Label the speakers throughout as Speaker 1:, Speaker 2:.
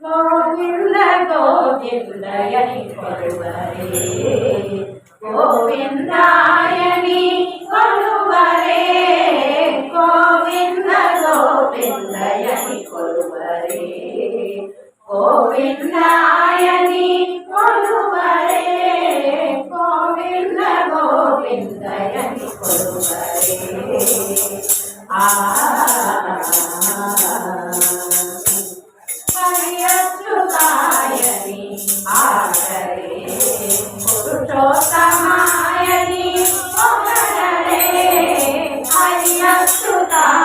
Speaker 1: గోవింద గోవిందయని కొలువరే గోవిందాయని కొలువరే గోవింద గోవిందయని కొలువరే గోవిందాయని కొలువరే గోవింద గోవిందయని కొలువరే హరియచ్యుతాయని ఆడరే పురుషోత్తమాయని పొగడరే హరియచ్యుతాయని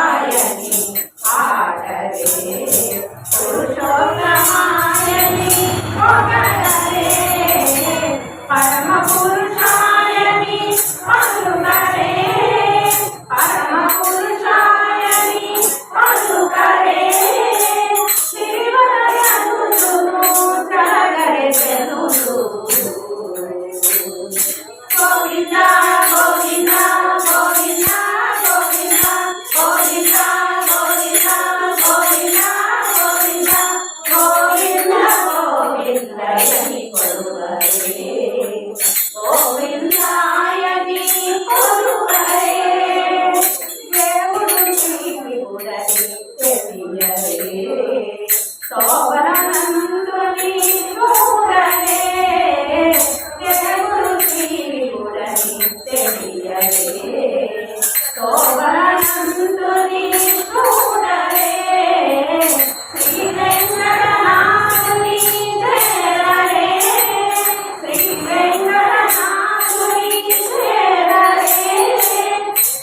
Speaker 1: ఆడరే పురుషోత్తమాయని పొగడరే పరమ పురుషాయని పలుకరే పరమ పురుషాయని పలుకరే గోవింద గోవింద గోవింద గోవింద గోవింద గోవింద గోవింద గోవింద గోవింద గోవిందయని కొలువరే గోవిందాయని కొలువరే దేవుడు శివుడని తెలియరే శోభనందుని చూడరే దేవుడు శివుడని తెలియరే శోభనందుని చూడరే శ్రీ వెంకటనాథుని చేరరే శ్రీ వెంకటనాథుని చేరరే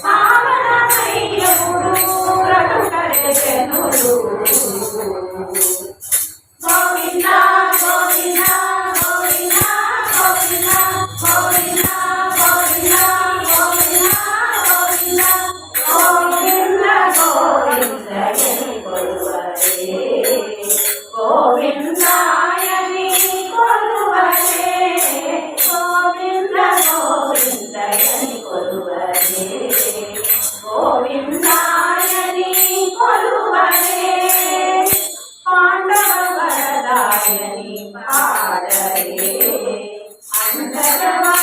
Speaker 1: పావనమయ్యుడు రటుకరే జనుడు గోవింద గోవింద గోవింద గోవింద గోవింద గోవింద గోవింద గోవింద గోవింద గోవిందయని కొలువరే గోవిందాయని కొలువరే గోవింద గోవిందయని కొలువరే గోవిందాయని కొలువరే పాండవ వరదాయని పాడరే అంతరవా